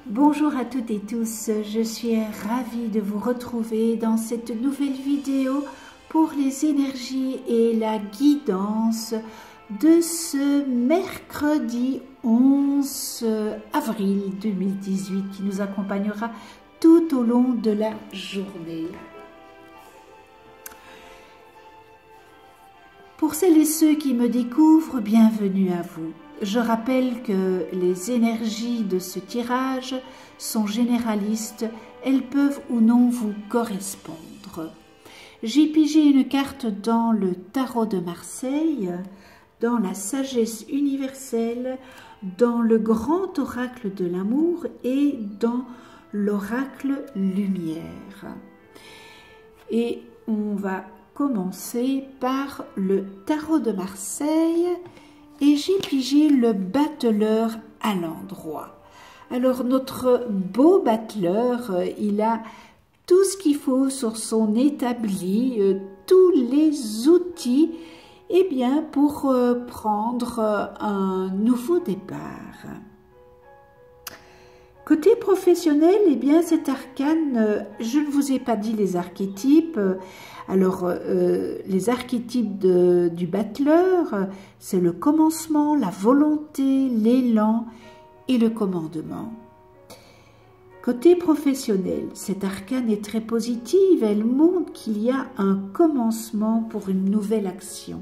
Bonjour à toutes et tous, je suis ravie de vous retrouver dans cette nouvelle vidéo pour les énergies et la guidance de ce mercredi 11 avril 2018 qui nous accompagnera tout au long de la journée. Pour celles et ceux qui me découvrent, bienvenue à vous. Je rappelle que les énergies de ce tirage sont généralistes, elles peuvent ou non vous correspondre. J'ai pigé une carte dans le tarot de Marseille, dans la sagesse universelle, dans le grand oracle de l'amour et dans l'oracle lumière. Et on va commencer par le tarot de Marseille. Et j'ai pigé le battleur à l'endroit. Alors notre beau battleur, il a tout ce qu'il faut sur son établi, tous les outils, eh bien, pour prendre un nouveau départ. Côté professionnel, eh bien, cet arcane, je ne vous ai pas dit les archétypes. Alors, les archétypes du battleur, c'est le commencement, la volonté, l'élan et le commandement. Côté professionnel, cette arcane est très positive, elle montre qu'il y a un commencement pour une nouvelle action.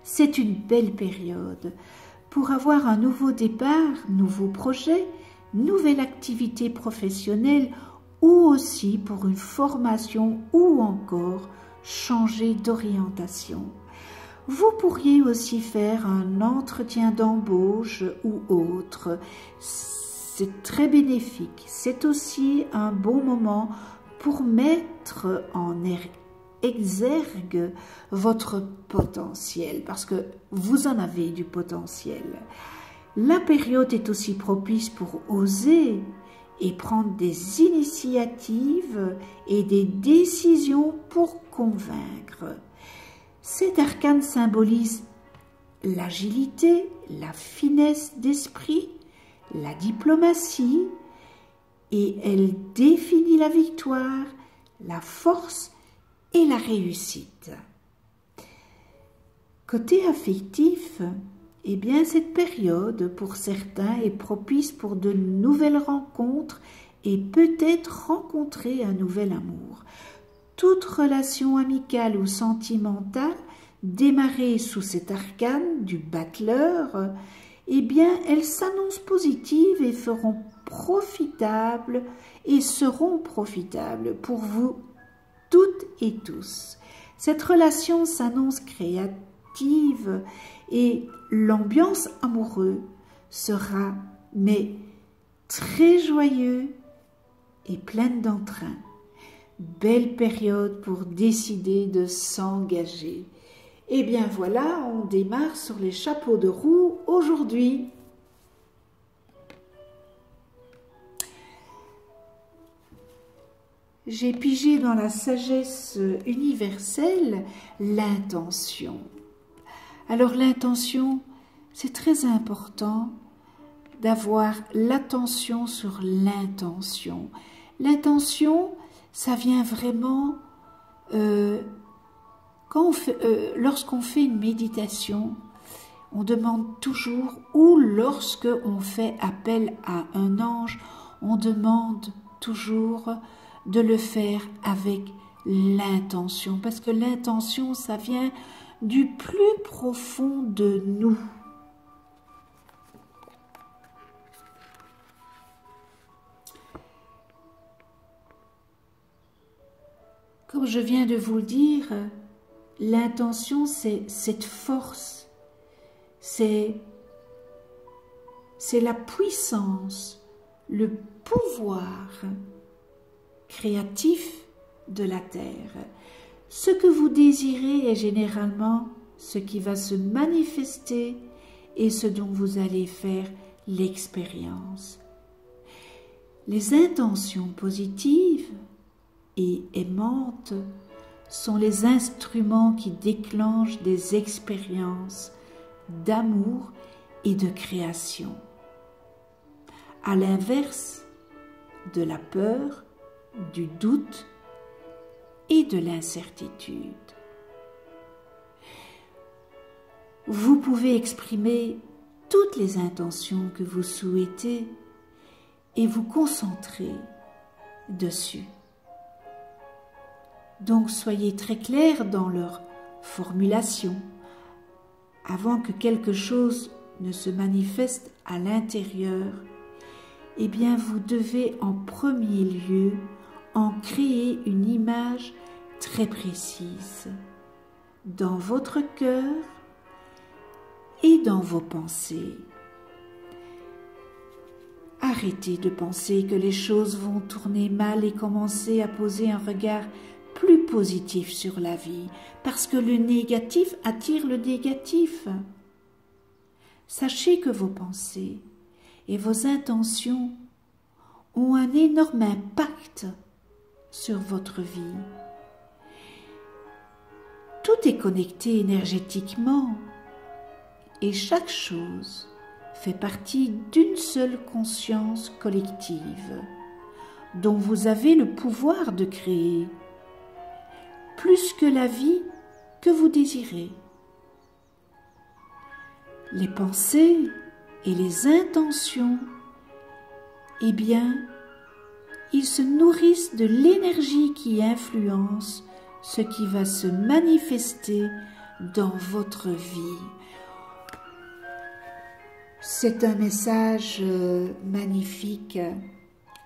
C'est une belle période pour avoir un nouveau départ, nouveau projet, nouvelle activité professionnelle ou aussi pour une formation ou encore changer d'orientation. Vous pourriez aussi faire un entretien d'embauche ou autre. C'est très bénéfique. C'est aussi un bon moment pour mettre en exergue votre potentiel parce que vous en avez du potentiel. La période est aussi propice pour oser et prendre des initiatives et des décisions pour convaincre. Cet arcane symbolise l'agilité, la finesse d'esprit, la diplomatie et elle définit la victoire, la force et la réussite. Côté affectif, eh bien, cette période, pour certains, est propice pour de nouvelles rencontres et peut-être rencontrer un nouvel amour. Toute relation amicale ou sentimentale démarrée sous cet arcane du battleur, eh bien, elles s'annoncent positives et seront profitables pour vous toutes et tous. Cette relation s'annonce créative et l'ambiance amoureuse sera mais très joyeux et pleine d'entrain. Belle période pour décider de s'engager. Et bien voilà, on démarre sur les chapeaux de roue aujourd'hui. J'ai pigé dans la sagesse universelle l'intention. Alors l'intention, c'est très important d'avoir l'attention sur l'intention. L'intention, ça vient vraiment lorsqu'on fait une méditation, on demande toujours, ou lorsque on fait appel à un ange, on demande toujours de le faire avec l'intention, parce que l'intention, ça vient du plus profond de nous. Comme je viens de vous le dire, l'intention, c'est cette force, c'est la puissance, le pouvoir créatif de la terre. Ce que vous désirez est généralement ce qui va se manifester et ce dont vous allez faire l'expérience. Les intentions positives et aimantes sont les instruments qui déclenchent des expériences d'amour et de création, à l'inverse de la peur, du doute et de l'incertitude. Vous pouvez exprimer toutes les intentions que vous souhaitez et vous concentrer dessus. Donc soyez très clair dans leur formulation avant que quelque chose ne se manifeste à l'intérieur. Eh bien, vous devez en premier lieu en créer une image très précise dans votre cœur et dans vos pensées. Arrêtez de penser que les choses vont tourner mal et commencez à poser un regard plus positif sur la vie, parce que le négatif attire le négatif. Sachez que vos pensées et vos intentions ont un énorme impact sur votre vie. Tout est connecté énergétiquement et chaque chose fait partie d'une seule conscience collective dont vous avez le pouvoir de créer plus que la vie que vous désirez. Les pensées et les intentions, eh bien, ils se nourrissent de l'énergie qui influence ce qui va se manifester dans votre vie. C'est un message magnifique,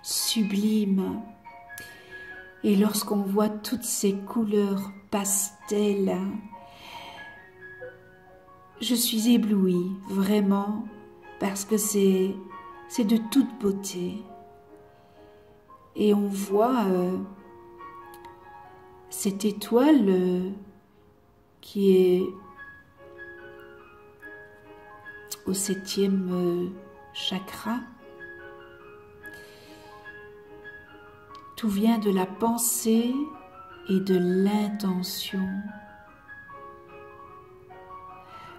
sublime. Et lorsqu'on voit toutes ces couleurs pastel, je suis éblouie, vraiment, parce que c'est de toute beauté. Et on voit cette étoile qui est au 7e chakra. Tout vient de la pensée et de l'intention.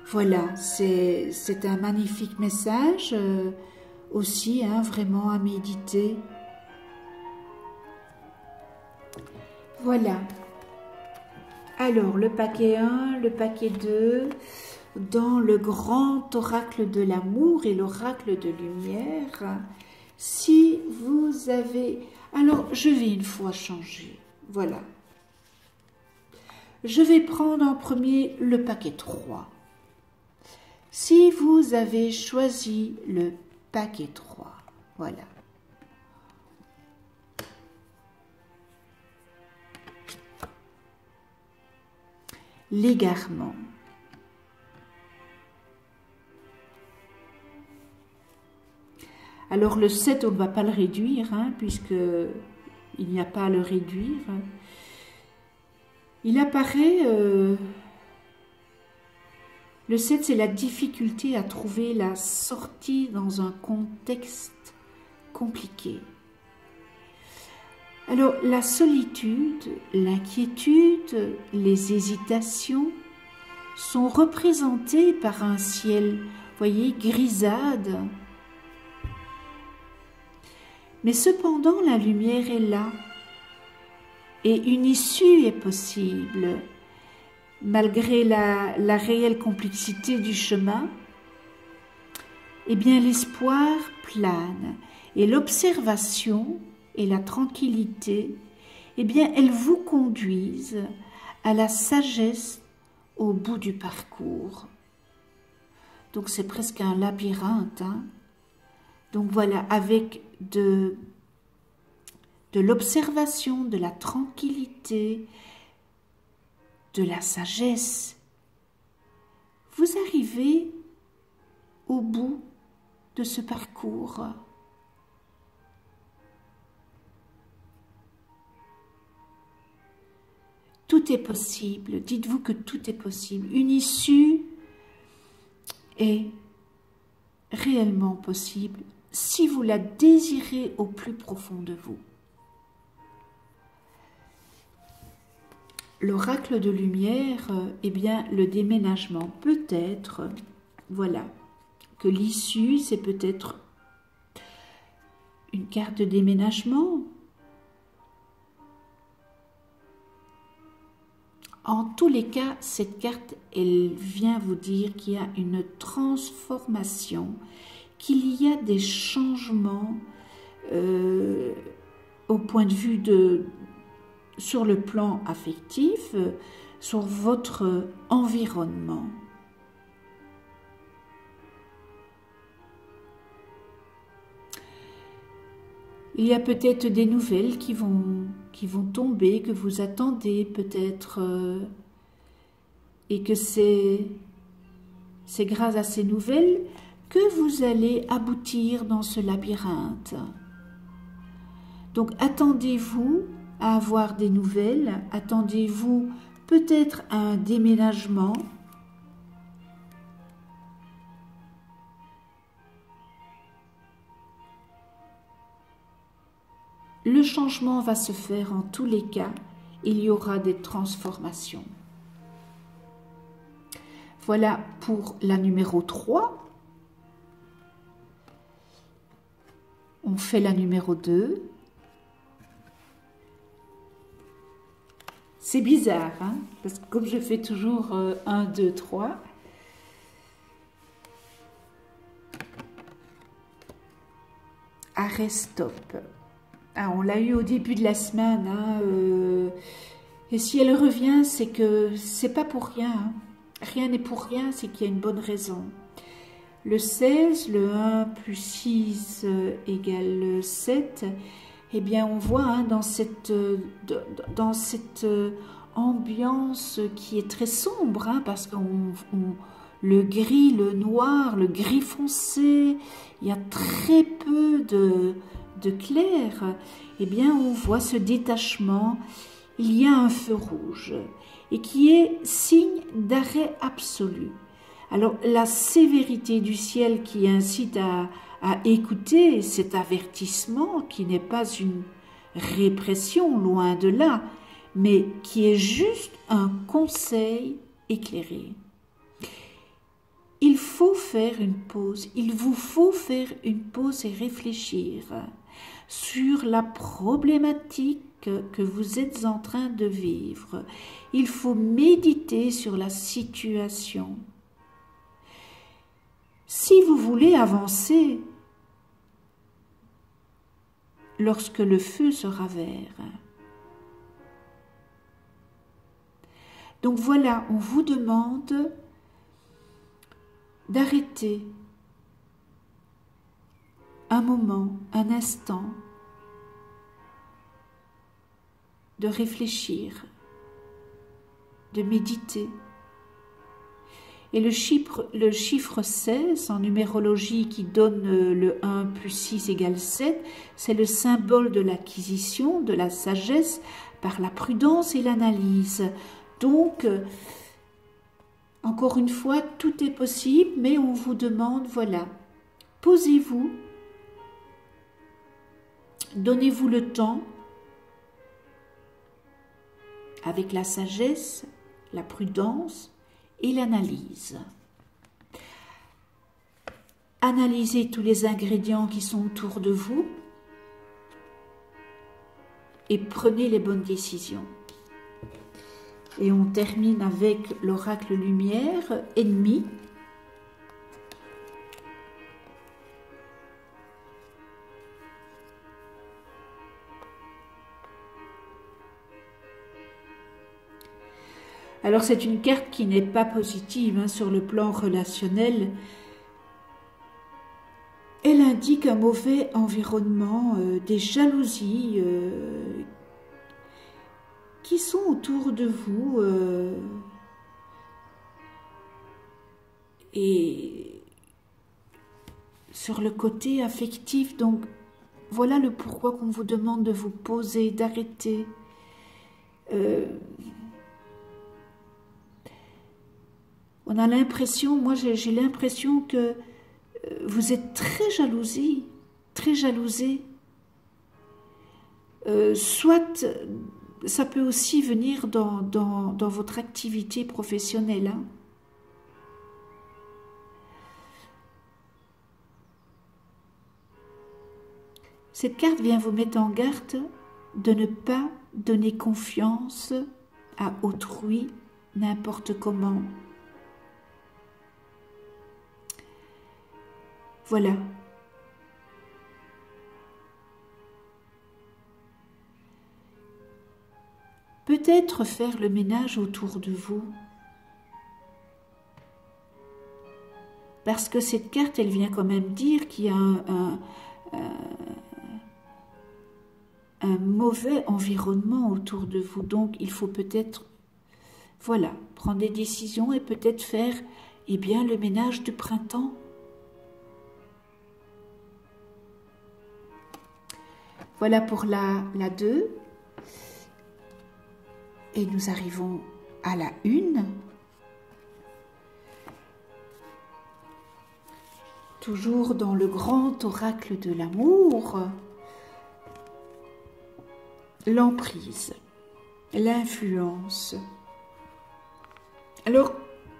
Voilà, c'est un magnifique message aussi, vraiment à méditer. Voilà. Alors, le paquet 1, le paquet 2, dans le grand oracle de l'amour et l'oracle de lumière, si vous avez... Alors, je vais une fois changer. Voilà. Je vais prendre en premier le paquet 3. Si vous avez choisi le paquet 3, voilà. L'égarement. Alors le 7, on ne va pas le réduire, puisque il n'y a pas à le réduire. Il apparaît, le 7, c'est la difficulté à trouver la sortie dans un contexte compliqué. Alors la solitude, l'inquiétude, les hésitations sont représentées par un ciel, voyez, grisâtre. Mais cependant, la lumière est là et une issue est possible. Malgré la réelle complexité du chemin, eh bien l'espoir plane et l'observation et la tranquillité, eh bien elles vous conduisent à la sagesse au bout du parcours. Donc c'est presque un labyrinthe, Donc voilà, avec de l'observation, de la tranquillité, de la sagesse, vous arrivez au bout de ce parcours. Tout est possible, dites-vous que tout est possible. Une issue est réellement possible si vous la désirez au plus profond de vous. L'oracle de lumière, eh bien, le déménagement peut être, voilà, que l'issue, c'est peut-être une carte de déménagement. En tous les cas, cette carte, elle vient vous dire qu'il y a une transformation, qu'il y a des changements au point de vue sur le plan affectif, sur votre environnement. Il y a peut-être des nouvelles qui vont tomber, que vous attendez peut-être, et que c'est grâce à ces nouvelles que vous allez aboutir dans ce labyrinthe. Donc attendez-vous à avoir des nouvelles, attendez-vous peut-être à un déménagement. Le changement va se faire en tous les cas, il y aura des transformations. Voilà pour la numéro 3. On fait la numéro 2. C'est bizarre, hein, parce que comme je fais toujours 1, 2, 3. Arrêt stop. Ah, on l'a eu au début de la semaine, hein, et si elle revient, c'est que c'est pas pour rien. Hein. Rien n'est pour rien, c'est qu'il y a une bonne raison. Le 16, le 1 plus 6 égale 7, eh bien on voit hein, dans cette ambiance qui est très sombre, hein, parce que le gris, le noir, le gris foncé, il y a très peu de clair, eh bien on voit ce détachement, il y a un feu rouge et qui est signe d'arrêt absolu. Alors la sévérité du ciel qui incite à écouter cet avertissement qui n'est pas une répression, loin de là, mais qui est juste un conseil éclairé. Il faut faire une pause, il vous faut faire une pause et réfléchir sur la problématique que vous êtes en train de vivre. Il faut méditer sur la situation. Si vous voulez avancer, lorsque le feu sera vert. Donc voilà, on vous demande d'arrêter un moment, un instant, de réfléchir, de méditer. Et le chiffre 16 en numérologie qui donne le 1 plus 6 égale 7, c'est le symbole de l'acquisition, de la sagesse par la prudence et l'analyse. Donc, encore une fois, tout est possible, mais on vous demande, voilà, posez-vous, donnez-vous le temps, avec la sagesse, la prudence et l'analyse. Analysez tous les ingrédients qui sont autour de vous et prenez les bonnes décisions. Et on termine avec l'oracle lumière, ennemi. Alors c'est une carte qui n'est pas positive hein, sur le plan relationnel. Elle indique un mauvais environnement, des jalousies qui sont autour de vous et sur le côté affectif. Donc voilà le pourquoi qu'on vous demande de vous poser, d'arrêter. On a l'impression, moi j'ai l'impression que vous êtes très jalousé. Soit ça peut aussi venir dans votre activité professionnelle. Hein. Cette carte vient vous mettre en garde de ne pas donner confiance à autrui n'importe comment. Voilà. Peut-être faire le ménage autour de vous. Parce que cette carte, elle vient quand même dire qu'il y a un mauvais environnement autour de vous. Donc, il faut peut-être, voilà, prendre des décisions et peut-être faire, eh bien, le ménage du printemps. Voilà pour la 2. Et nous arrivons à la 1. Toujours dans le grand oracle de l'amour. L'emprise, l'influence. Alors,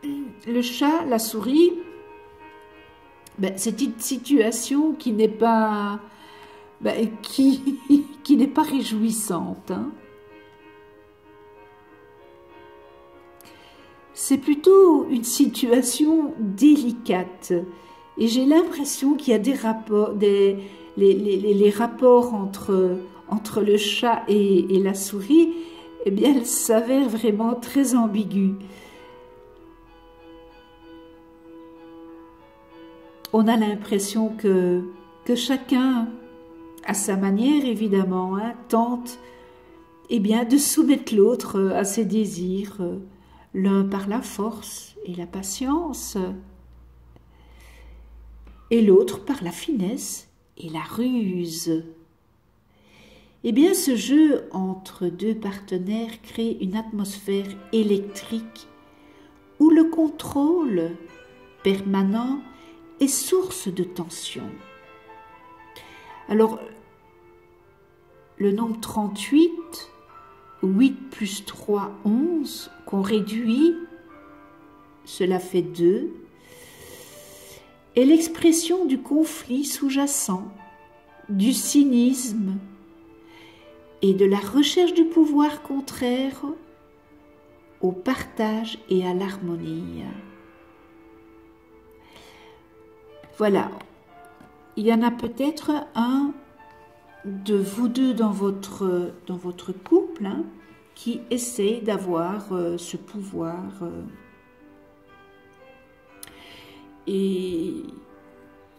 le chat, la souris, c'est une situation qui n'est pas, qui n'est pas réjouissante. Hein. C'est plutôt une situation délicate. Et j'ai l'impression qu'il y a des rapports, les rapports entre le chat et la souris, eh bien, elles s'avèrent vraiment très ambiguës. On a l'impression que chacun, à sa manière évidemment, hein, tente eh bien, de soumettre l'autre à ses désirs, l'un par la force et la patience, et l'autre par la finesse et la ruse. Eh bien, ce jeu entre deux partenaires crée une atmosphère électrique où le contrôle permanent est source de tension. Alors, le nombre 38, 8 plus 3, 11, qu'on réduit, cela fait 2, est l'expression du conflit sous-jacent, du cynisme et de la recherche du pouvoir contraire au partage et à l'harmonie. Voilà, il y en a peut-être un de vous deux dans votre couple hein, qui essaie d'avoir ce pouvoir et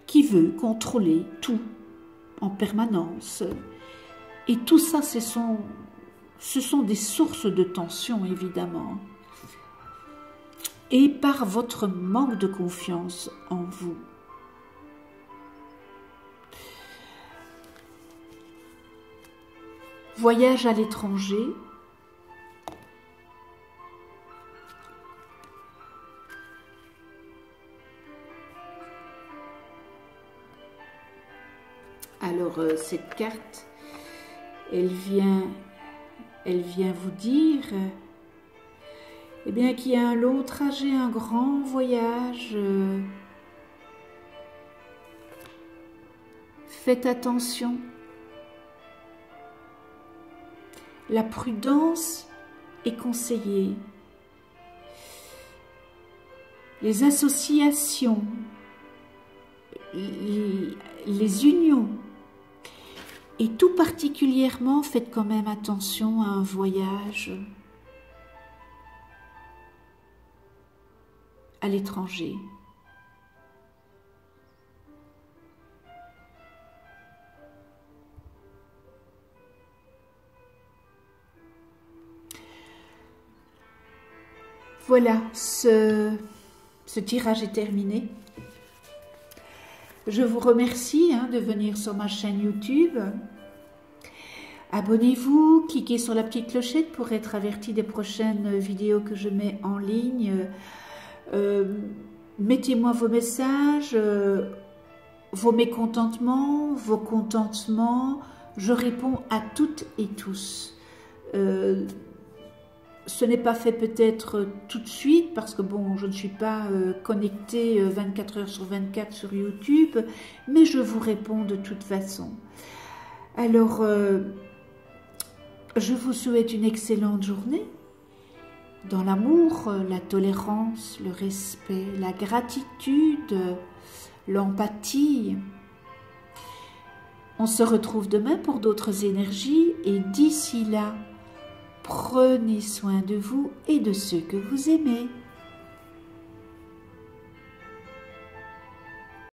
qui veut contrôler tout en permanence. Et tout ça, ce sont des sources de tension, évidemment. Et par votre manque de confiance en vous. Voyage à l'étranger. Alors, cette carte, elle vient vous dire eh bien, qu'il y a un long trajet, un grand voyage. Faites attention. La prudence est conseillée. Les associations, les unions, et tout particulièrement, faites quand même attention à un voyage à l'étranger. Voilà, ce tirage est terminé. Je vous remercie de venir sur ma chaîne YouTube. Abonnez-vous, cliquez sur la petite clochette pour être averti des prochaines vidéos que je mets en ligne. Mettez-moi vos messages, vos mécontentements, vos contentements. Je réponds à toutes et tous. Ce n'est pas fait peut-être tout de suite parce que bon, je ne suis pas connectée 24 heures sur 24 sur YouTube, mais je vous réponds de toute façon. Alors, je vous souhaite une excellente journée dans l'amour, la tolérance, le respect, la gratitude, l'empathie. On se retrouve demain pour d'autres énergies et d'ici là, prenez soin de vous et de ceux que vous aimez.